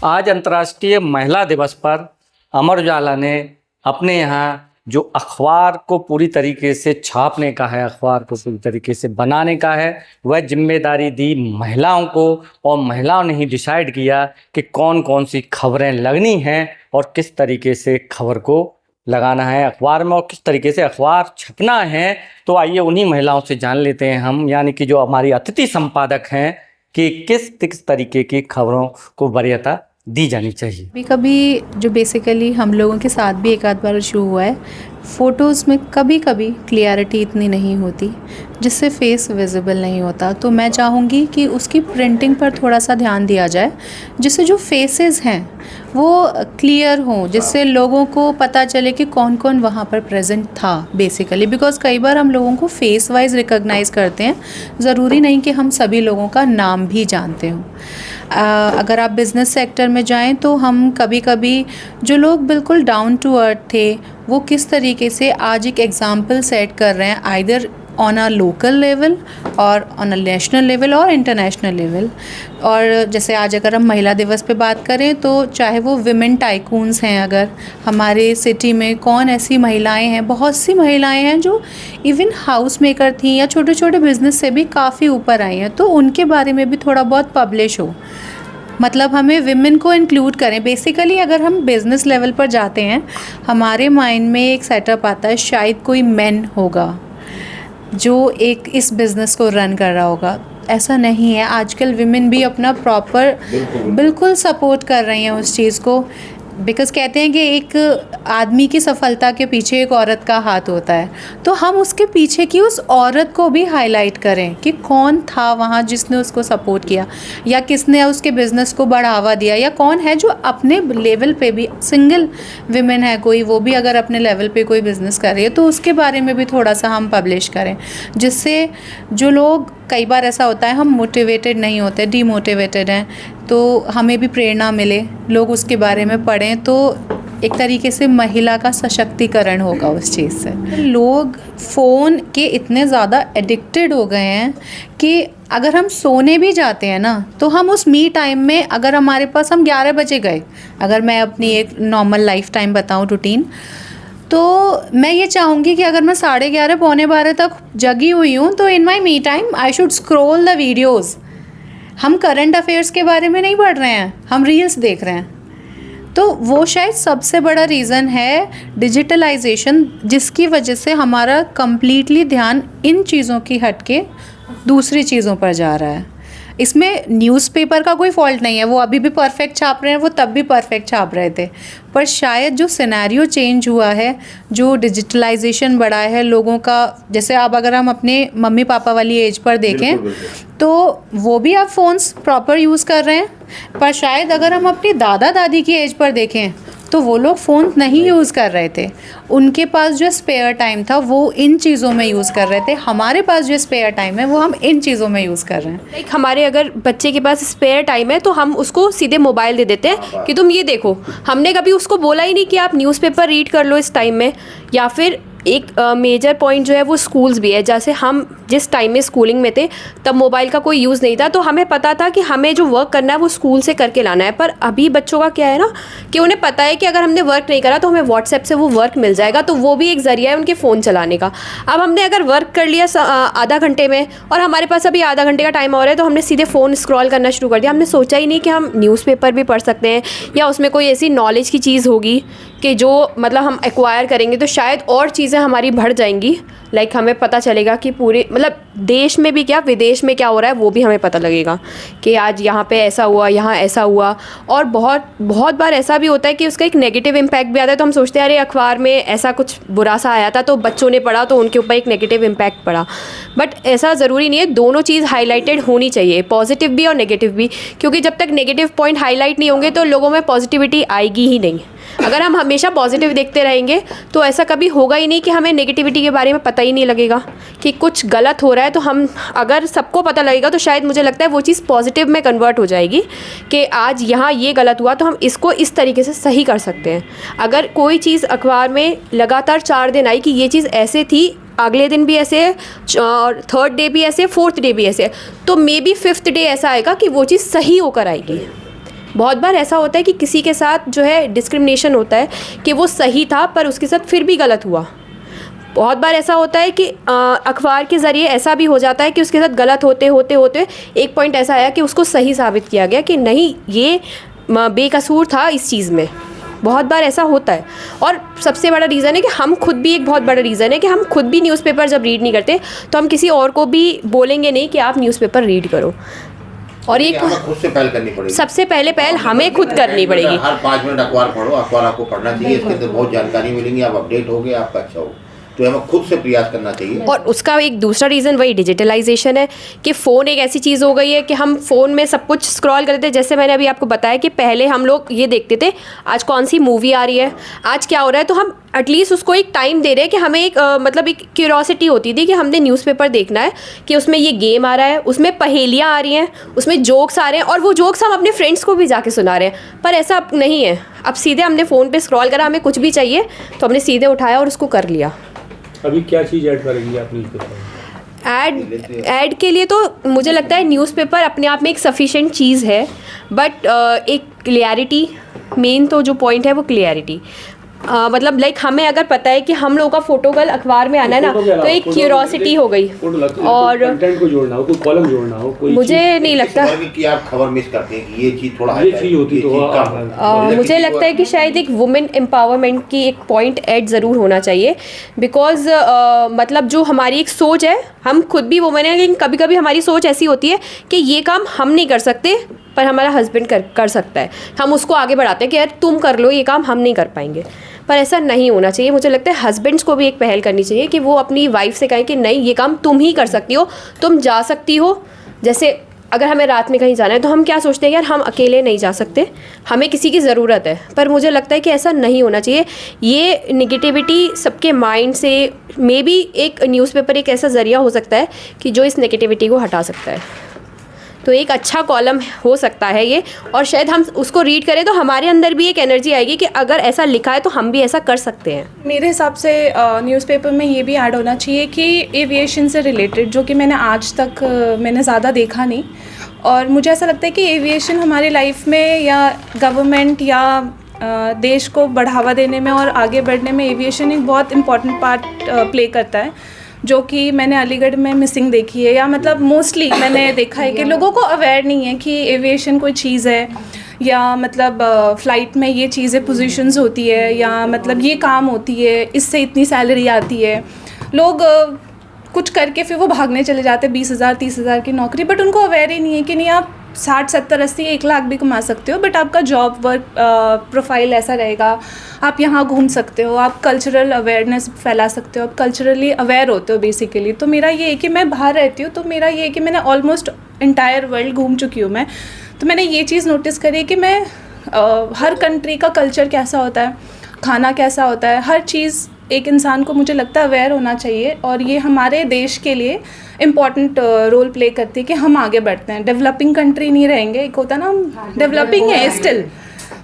आज अंतर्राष्ट्रीय महिला दिवस पर अमर उजाला ने अपने यहाँ जो अखबार को पूरी तरीके से छापने का है, अखबार को पूरी तरीके से बनाने का है, वह जिम्मेदारी दी महिलाओं को। और महिलाओं ने ही डिसाइड किया कि कौन कौन सी खबरें लगनी हैं और किस तरीके से खबर को लगाना है अखबार में और किस तरीके से अखबार छपना है। तो आइए उन्हीं महिलाओं से जान लेते हैं हम, यानी कि जो हमारी अतिथि संपादक हैं, कि किस तरीके की खबरों को वरीयता दी जानी चाहिए। कभी कभी जो बेसिकली हम लोगों के साथ भी एक आध बार इशू हुआ है, फ़ोटोज़ में कभी कभी क्लियरिटी इतनी नहीं होती जिससे फेस विजिबल नहीं होता। तो मैं चाहूँगी कि उसकी प्रिंटिंग पर थोड़ा सा ध्यान दिया जाए, जिससे जो फेसेस हैं वो क्लियर हों, जिससे लोगों को पता चले कि कौन कौन वहाँ पर प्रेजेंट था बेसिकली। बिकॉज़ कई बार हम लोगों को फेस वाइज रिकॉग्नाइज़ करते हैं, ज़रूरी नहीं कि हम सभी लोगों का नाम भी जानते हों। अगर आप बिज़नेस सेक्टर में जाएं तो हम कभी कभी जो लोग बिल्कुल डाउन टू अर्थ थे वो किस तरीके से आज एक एग्ज़ाम्पल सेट कर रहे हैं, either on a local level और ऑन अ नेशनल लेवल और इंटरनेशनल लेवल। और जैसे आज अगर हम महिला दिवस पे बात करें तो चाहे वो विमेन टाइकून्स हैं, अगर हमारे सिटी में कौन ऐसी महिलाएं हैं, बहुत सी महिलाएं हैं जो इवन हाउस मेकर थी या छोटे छोटे बिजनेस से भी काफ़ी ऊपर आई हैं, तो उनके बारे में भी थोड़ा बहुत पब्लिश हो। मतलब हमें विमेन को इंक्लूड करें। बेसिकली अगर हम बिज़नेस लेवल पर जाते हैं, हमारे माइंड में एक सेटअप आता है, शायद कोई मैन होगा जो एक इस बिज़नेस को रन कर रहा होगा। ऐसा नहीं है, आजकल विमेन भी अपना प्रॉपर बिल्कुल सपोर्ट कर रही हैं उस चीज़ को। बिकॉज़ कहते हैं कि एक आदमी की सफलता के पीछे एक औरत का हाथ होता है, तो हम उसके पीछे की उस औरत को भी हाईलाइट करें कि कौन था वहाँ जिसने उसको सपोर्ट किया, या किसने उसके बिज़नेस को बढ़ावा दिया, या कौन है जो अपने लेवल पे भी सिंगल विमेन है कोई, वो भी अगर अपने लेवल पे कोई बिज़नेस कर रही है तो उसके बारे में भी थोड़ा सा हम पब्लिश करें, जिससे जो लोग, कई बार ऐसा होता है हम मोटिवेटेड नहीं होते, डीमोटिवेटेड हैं, तो हमें भी प्रेरणा मिले, लोग उसके बारे में पढ़ें, तो एक तरीके से महिला का सशक्तिकरण होगा उस चीज़ से। लोग फ़ोन के इतने ज़्यादा एडिक्टेड हो गए हैं कि अगर हम सोने भी जाते हैं ना, तो हम उस मी टाइम में, अगर हमारे पास, हम 11 बजे गए, अगर मैं अपनी एक नॉर्मल लाइफ टाइम बताऊँ रूटीन, तो मैं ये चाहूँगी कि अगर मैं 11:30 पौने 12 तक जगी हुई हूँ तो in my me time I should scroll the videos. हम करंट अफेयर्स के बारे में नहीं पढ़ रहे हैं, हम रील्स देख रहे हैं। तो वो शायद सबसे बड़ा रीज़न है डिजिटलाइजेशन, जिसकी वजह से हमारा कम्प्लीटली ध्यान इन चीज़ों की हट के दूसरी चीज़ों पर जा रहा है। इसमें न्यूज़पेपर का कोई फॉल्ट नहीं है, वो अभी भी परफेक्ट छाप रहे हैं, वो तब भी परफेक्ट छाप रहे थे, पर शायद जो सिनेरियो चेंज हुआ है, जो डिजिटलाइजेशन बढ़ा है लोगों का, जैसे अब अगर हम अपने मम्मी पापा वाली एज पर देखें तो वो भी अब फ़ोन्स प्रॉपर यूज़ कर रहे हैं, पर शायद अगर हम अपनी दादा दादी की एज पर देखें तो वो लोग फ़ोन नहीं यूज़ कर रहे थे, उनके पास जो स्पेयर टाइम था वो इन चीज़ों में यूज़ कर रहे थे। हमारे पास जो स्पेयर टाइम है वो हम इन चीज़ों में यूज़ कर रहे हैं। हमारे अगर बच्चे के पास स्पेयर टाइम है तो हम उसको सीधे मोबाइल दे देते हैं कि तुम ये देखो। हमने कभी उसको बोला ही नहीं कि आप न्यूज़पेपर रीड कर लो इस टाइम में। या फिर एक मेजर पॉइंट जो है वो स्कूल्स भी है। जैसे हम जिस टाइम में स्कूलिंग में थे तब मोबाइल का कोई यूज़ नहीं था, तो हमें पता था कि हमें जो वर्क करना है वो स्कूल से करके लाना है। पर अभी बच्चों का क्या है ना कि उन्हें पता है कि अगर हमने वर्क नहीं करा तो हमें व्हाट्सएप से वो वर्क मिल जाएगा, तो वो भी एक ज़रिया है उनके फ़ोन चलाने का। अब हमने अगर वर्क कर लिया आधा घंटे में और हमारे पास अभी आधा घंटे का टाइम और है, तो हमने सीधे फ़ोन स्क्रॉल करना शुरू कर दिया। हमने सोचा ही नहीं कि हम न्यूज़पेपर भी पढ़ सकते हैं, या उसमें कोई ऐसी नॉलेज की चीज़ होगी कि जो मतलब हम एक्वायर करेंगे तो शायद और चीज़ें हमारी बढ़ जाएंगी। लाइक हमें पता चलेगा कि पूरे मतलब देश में भी क्या, विदेश में क्या हो रहा है वो भी हमें पता लगेगा कि आज यहाँ पे ऐसा हुआ, यहाँ ऐसा हुआ। और बहुत बार ऐसा भी होता है कि उसका एक नेगेटिव इम्पैक्ट भी आता है, तो हम सोचते हैं अरे अखबार में ऐसा कुछ बुरा सा आया था तो बच्चों ने पढ़ा तो उनके ऊपर एक नेगेटिव इम्पैक्ट पड़ा। बट ऐसा ज़रूरी नहीं है, दोनों चीज़ हाईलाइटेड होनी चाहिए, पॉजिटिव भी और नेगेटिव भी, क्योंकि जब तक नेगेटिव पॉइंट हाईलाइट नहीं होंगे तो लोगों में पॉजिटिविटी आएगी ही नहीं। अगर हम हमेशा पॉजिटिव देखते रहेंगे तो ऐसा कभी होगा ही नहीं कि हमें नेगेटिविटी के बारे में पता ही नहीं लगेगा कि कुछ गलत हो रहा है। तो हम, अगर सबको पता लगेगा तो शायद मुझे लगता है वो चीज़ पॉजिटिव में कन्वर्ट हो जाएगी कि आज यहाँ ये गलत हुआ तो हम इसको इस तरीके से सही कर सकते हैं। अगर कोई चीज़ अखबार में लगातार 4 दिन आई कि ये चीज़ ऐसे थी, अगले दिन भी ऐसे और थर्ड डे भी ऐसे, फोर्थ डे भी ऐसे, तो मे बी 5th डे ऐसा आएगा कि वो चीज़ सही होकर आएगी। बहुत बार ऐसा होता है कि किसी के साथ जो है डिस्क्रिमिनेशन होता है कि वो सही था पर उसके साथ फिर भी गलत हुआ। बहुत बार ऐसा होता है कि अखबार के ज़रिए ऐसा भी हो जाता है कि उसके साथ गलत होते होते होते एक पॉइंट ऐसा आया कि उसको सही साबित किया गया कि नहीं, ये बेकसूर था इस चीज़ में। बहुत बार ऐसा होता है। और सबसे बड़ा रीज़न है कि हम खुद भी, एक बहुत बड़ा रीज़न है कि हम खुद भी न्यूज़पेपर जब रीड नहीं करते तो हम किसी और को भी बोलेंगे नहीं कि आप न्यूज़पेपर रीड करो। और ये हमें खुद से पहल करनी पड़ेगी। सबसे पहले पहल हमें खुद करनी पड़ेगी। हर 5 मिनट अखबार पढ़ो, अखबार आपको पढ़ना चाहिए, इसके अंदर बहुत जानकारी मिलेंगी, आप अपडेट होगे, आपका अच्छा हो। तो हमें खुद से प्रयास करना चाहिए। और उसका एक दूसरा रीज़न वही डिजिटलाइजेशन है कि फ़ोन एक ऐसी चीज़ हो गई है कि हम फ़ोन में सब कुछ स्क्रॉल करते थे। जैसे मैंने अभी आपको बताया कि पहले हम लोग ये देखते थे आज कौन सी मूवी आ रही है, आज क्या हो रहा है, तो हम एटलीस्ट उसको एक टाइम दे रहे हैं कि हमें एक मतलब एक क्यूरोसिटी होती थी कि हमने न्यूज़पेपर देखना है कि उसमें ये गेम आ रहा है, उसमें पहेलियाँ आ रही हैं, उसमें जोक्स आ रहे हैं और वो जोक्स हम अपने फ्रेंड्स को भी जाके सुना रहे हैं। पर ऐसा अब नहीं है। अब सीधे हमने फ़ोन पे स्क्रॉल करा, हमें कुछ भी चाहिए तो हमने सीधे उठाया और उसको कर लिया। अभी क्या चीज़ ऐड करेंगी आप न्यूज़पेपर? ऐड के लिए तो मुझे लगता है न्यूज़पेपर अपने आप में एक सफिशिएंट चीज़ है, बट एक क्लियरिटी, मेन तो जो पॉइंट है वो क्लियरिटी। मतलब लाइक हमें अगर पता है कि हम लोगों का फ़ोटो कल अखबार में आना है ना, तो एक क्यूरोसिटी हो गई। और कंटेंट को जोड़ना हो, कोई कॉलम जोड़ना हो, कोई मुझे नहीं लगता कि आप खबर मिस करते हैं कि ये चीज़ थोड़ा ये चीज़ होती तो मुझे लगता है कि शायद एक वुमेन एम्पावरमेंट की एक पॉइंट ऐड ज़रूर होना चाहिए। बिकॉज मतलब जो हमारी एक सोच है, हम खुद भी वुमेन है, लेकिन कभी कभी हमारी सोच ऐसी होती है कि ये काम हम नहीं कर सकते पर हमारा हस्बैंड कर सकता है। हम उसको आगे बढ़ाते हैं कि यार तुम कर लो ये काम, हम नहीं कर पाएंगे। पर ऐसा नहीं होना चाहिए। मुझे लगता है हस्बैंड्स को भी एक पहल करनी चाहिए कि वो अपनी वाइफ से कहें कि नहीं, ये काम तुम ही कर सकती हो, तुम जा सकती हो। जैसे अगर हमें रात में कहीं जाना है तो हम क्या सोचते हैं यार हम अकेले नहीं जा सकते, हमें किसी की ज़रूरत है। पर मुझे लगता है कि ऐसा नहीं होना चाहिए। ये नेगेटिविटी सबके माइंड से, मे बी एक न्यूज़पेपर एक ऐसा ज़रिया हो सकता है कि जो इस नेगेटिविटी को हटा सकता है। तो एक अच्छा कॉलम हो सकता है ये, और शायद हम उसको रीड करें तो हमारे अंदर भी एक एनर्जी आएगी कि अगर ऐसा लिखा है तो हम भी ऐसा कर सकते हैं। मेरे हिसाब से न्यूज़पेपर में ये भी ऐड होना चाहिए कि एविएशन से रिलेटेड, जो कि मैंने आज तक मैंने ज़्यादा देखा नहीं, और मुझे ऐसा लगता है कि एविएशन हमारी लाइफ में या गवर्नमेंट या देश को बढ़ावा देने में और आगे बढ़ने में एविएशन एक बहुत इम्पॉर्टेंट पार्ट प्ले करता है, जो कि मैंने अलीगढ़ में मिसिंग देखी है। या मतलब मोस्टली मैंने देखा है कि लोगों को अवेयर नहीं है कि एविएशन कोई चीज़ है, या मतलब फ़्लाइट में ये चीज़ें पोजीशंस होती है, या मतलब ये काम होती है, इससे इतनी सैलरी आती है। लोग कुछ करके फिर वो भागने चले जाते हैं 20,000 30,000 की नौकरी, बट उनको अवेयर ही नहीं है कि नहीं, आप 60 70 80 1 लाख भी कमा सकते हो, बट आपका जॉब वर्क प्रोफाइल ऐसा रहेगा, आप यहाँ घूम सकते हो, आप कल्चरल अवेयरनेस फैला सकते हो, आप कल्चरली अवेयर होते हो बेसिकली। तो मेरा ये है कि मैं बाहर रहती हूँ, तो मेरा ये है कि मैंने ऑलमोस्ट इंटायर वर्ल्ड घूम चुकी हूँ मैं, तो मैंने ये चीज़ नोटिस करी कि मैं हर कंट्री का कल्चर कैसा होता है, खाना कैसा होता है, हर चीज़ एक इंसान को मुझे लगता है अवेयर होना चाहिए। और ये हमारे देश के लिए इम्पॉर्टेंट रोल प्ले करती है कि हम आगे बढ़ते हैं। डेवलपिंग कंट्री नहीं रहेंगे, एक होता है ना हम डेवलपिंग है स्टिल,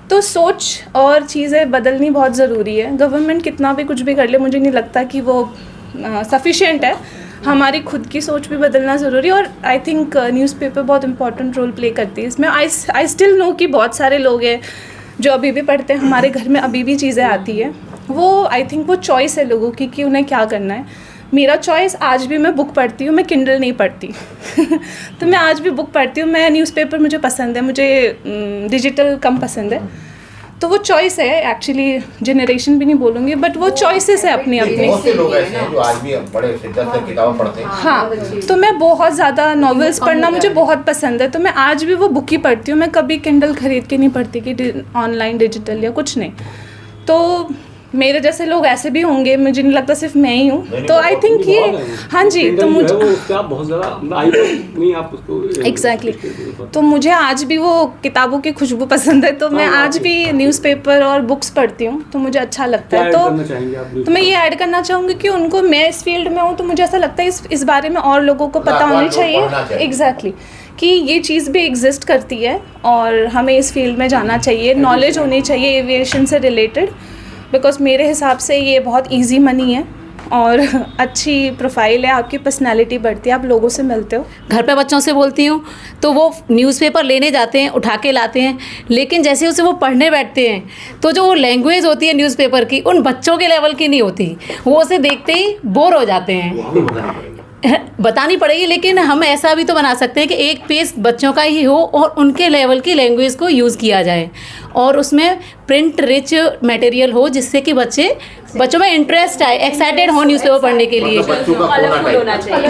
तो सोच और चीज़ें बदलनी बहुत ज़रूरी है। गवर्नमेंट कितना भी कुछ भी कर ले, मुझे नहीं लगता कि वो सफिशिएंट है। हमारी खुद की सोच भी बदलना ज़रूरी है, और आई थिंक न्यूज़पेपर बहुत इंपॉर्टेंट रोल प्ले करती है इसमें। आई स्टिल नो कि बहुत सारे लोग हैं जो अभी भी पढ़ते हैं, हमारे घर में अभी भी चीज़ें आती है। वो आई थिंक वो चॉइस है लोगों की कि उन्हें क्या करना है। मेरा चॉइस, आज भी मैं बुक पढ़ती हूँ, मैं किंडल नहीं पढ़ती तो मैं आज भी बुक पढ़ती हूँ। मैं न्यूज़पेपर मुझे पसंद है, मुझे डिजिटल कम पसंद है। तो वो चॉइस है, एक्चुअली जनरेशन भी नहीं बोलूँगी, बट वो चॉइसेस है अपनी अपनी। बहुत से लोग ऐसे हैं जो आज भी बड़े शिद्दत से किताबें पढ़ते हैं। हाँ, तो मैं बहुत ज़्यादा नॉवेल्स पढ़ना मुझे बहुत पसंद है, तो मैं आज भी वो बुक ही पढ़ती हूँ। मैं कभी किंडल खरीद के नहीं पढ़ती कि ऑनलाइन डिजिटल या कुछ नहीं। तो मेरे जैसे लोग ऐसे भी होंगे, मुझे नहीं लगता सिर्फ मैं ही हूँ। तो आई थिंक ये, हाँ जी, तो मुझे बहुत ज़्यादा नहीं आप उसको एग्जैक्टली तो मुझे आज भी वो किताबों की खुशबू पसंद है, तो मैं आज भी न्यूज़पेपर और बुक्स पढ़ती हूँ, तो मुझे अच्छा लगता है। तो मैं ये ऐड करना चाहूँगी कि उनको, मैं इस फील्ड में हूँ तो मुझे ऐसा लगता है इस बारे में और लोगों को पता होनी चाहिए। एग्जैक्टली कि ये चीज़ भी एग्जिस्ट करती है और हमें इस फील्ड में जाना चाहिए, नॉलेज होनी चाहिए एविएशन से रिलेटेड। बिकॉज मेरे हिसाब से ये बहुत इजी मनी है और अच्छी प्रोफाइल है, आपकी पर्सनालिटी बढ़ती है, आप लोगों से मिलते हो। घर पे बच्चों से बोलती हूँ तो वो न्यूज़पेपर लेने जाते हैं, उठा के लाते हैं, लेकिन जैसे उसे वो पढ़ने बैठते हैं तो जो वो लैंग्वेज होती है न्यूज़पेपर की, उन बच्चों के लेवल की नहीं होती। वो उसे देखते ही बोर हो जाते हैं। बतानी पड़ेगी, लेकिन हम ऐसा भी तो बना सकते हैं कि एक पेज बच्चों का ही हो और उनके लेवल की लैंग्वेज को यूज़ किया जाए और उसमें प्रिंट रिच मटेरियल हो, जिससे कि बच्चों में इंटरेस्ट आए, एक्साइटेड हो न्यूज़पेपर पढ़ने के लिए।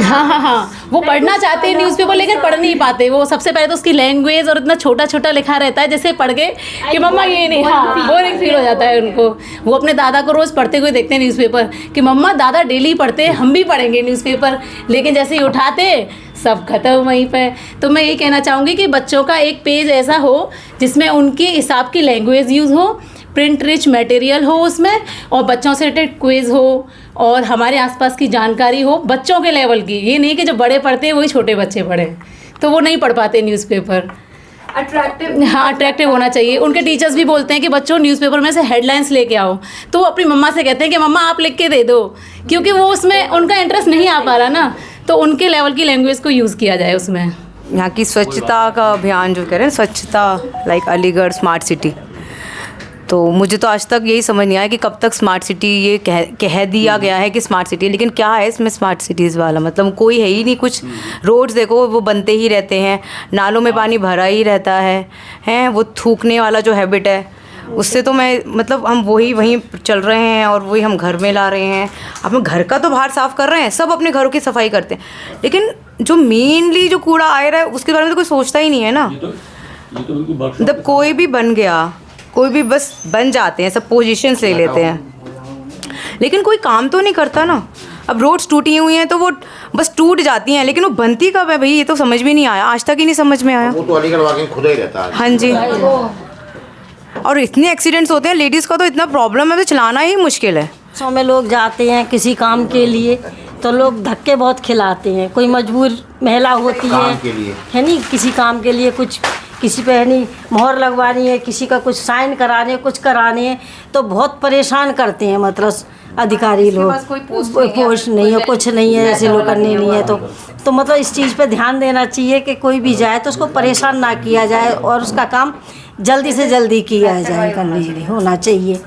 हाँ, वो पढ़ना चाहते हैं न्यूज़पेपर, लेकिन पढ़ नहीं पाते। वो सबसे पहले तो उसकी लैंग्वेज और इतना छोटा छोटा लिखा रहता है, जैसे पढ़ के कि मम्मा ये नहीं, हाँ बोरिंग फील हो जाता है उनको। वो अपने दादा को रोज़ पढ़ते हुए देखते हैं न्यूज़पेपर कि मम्मा दादा डेली पढ़ते हैं, हम भी पढ़ेंगे न्यूज़पेपर, लेकिन जैसे ही उठाते सब खत्म वहीं पे। तो मैं यही कहना चाहूँगी कि बच्चों का एक पेज ऐसा हो जिसमें उनके हिसाब की लैंग्वेज यूज़ हो, प्रिंट रिच मटेरियल हो उसमें, और बच्चों से रिलेटेड क्विज़ हो और हमारे आसपास की जानकारी हो बच्चों के लेवल की। ये नहीं कि जो बड़े पढ़ते हैं वही छोटे बच्चे पढ़ें, तो वो नहीं पढ़ पाते न्यूज़पेपर। अट्रैक्टिव, हाँ अट्रैक्टिव होना चाहिए। उनके टीचर्स भी बोलते हैं कि बच्चों न्यूज़पेपर में से हेडलाइंस लेके आओ, तो वो अपनी मम्मा से कहते हैं कि मम्मा आप लिख के दे दो, क्योंकि वो उसमें उनका इंटरेस्ट नहीं आ पा रहा ना, तो उनके लेवल की लैंग्वेज को यूज़ किया जाए उसमें। यहाँ की स्वच्छता का अभियान जो कह रहे हैं, स्वच्छता लाइक अलीगढ़ स्मार्ट सिटी, तो मुझे तो आज तक यही समझ नहीं आया कि कब तक स्मार्ट सिटी ये कह दिया गया है कि स्मार्ट सिटी, लेकिन क्या है इसमें स्मार्ट सिटीज़ वाला, मतलब कोई है ही नहीं कुछ। रोड्स देखो वो बनते ही रहते हैं, नालों में पानी भरा ही रहता है वो थूकने वाला जो हैबिट है उससे तो मैं मतलब हम वहीं चल रहे हैं और वही हम घर में ला रहे हैं। अपने घर का तो बाहर साफ़ कर रहे हैं, सब अपने घरों की सफाई करते हैं, लेकिन जो मेनली जो कूड़ा आ रहा है उसके बारे में तो कोई सोचता ही नहीं है ना। मतलब कोई भी बन गया, कोई भी बस बन जाते हैं, सब पोजीशंस ले लेते हैं, लेकिन कोई काम तो नहीं करता ना। अब रोड्स टूटी हुई हैं तो वो बस टूट जाती हैं, लेकिन वो बनती कब है भाई, ये तो समझ में नहीं आया, आज तक ही नहीं समझ में आया। वो तो अलीगढ़ वाकई खुदा ही रहता है। हाँ जी, और इतने एक्सीडेंट्स होते हैं, लेडीज़ का तो इतना प्रॉब्लम है तो चलाना ही मुश्किल है। सौ में लोग जाते हैं किसी काम के लिए तो लोग धक्के बहुत खिलाते हैं। कोई मजबूर महिला होती है नहीं, किसी काम के लिए कुछ किसी पे है नहीं मोहर लगवानी है, किसी का कुछ साइन कराने कुछ कराने हैं, तो बहुत परेशान करते हैं मतलब अधिकारी लोग। कोई पोस्ट नहीं है, कुछ नहीं है, ऐसे लोग करने नहीं है, तो मतलब इस चीज़ पे ध्यान देना चाहिए कि कोई भी जाए तो उसको परेशान ना किया जाए और उसका काम जल्दी से जल्दी किया जाए, करने होना चाहिए।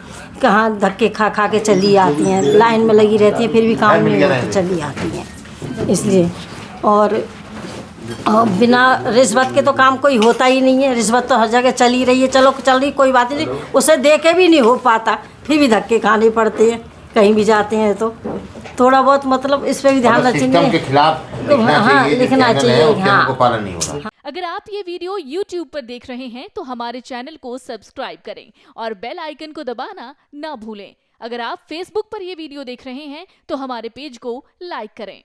कहाँ धक्के खा के चली आती हैं, लाइन में लगी रहती हैं, फिर भी काम नहीं होता तो चली आती हैं। इसलिए और बिना रिश्वत के तो काम कोई होता ही नहीं है। रिश्वत तो हर जगह चली रही है, चलो चल रही कोई बात नहीं, उसे दे के भी नहीं हो पाता, फिर भी धक्के खाने पड़ते हैं कहीं भी जाते हैं। तो थोड़ा बहुत मतलब इस पर भी ध्यान रखना चाहिए, के खिलाफ लिखना चाहिए। हाँ, पालन नहीं हो रहा। अगर आप ये वीडियो YouTube पर देख रहे हैं तो हमारे चैनल को सब्सक्राइब करें और बेल आइकन को दबाना ना भूलें। अगर आप Facebook पर ये वीडियो देख रहे हैं तो हमारे पेज को लाइक करें।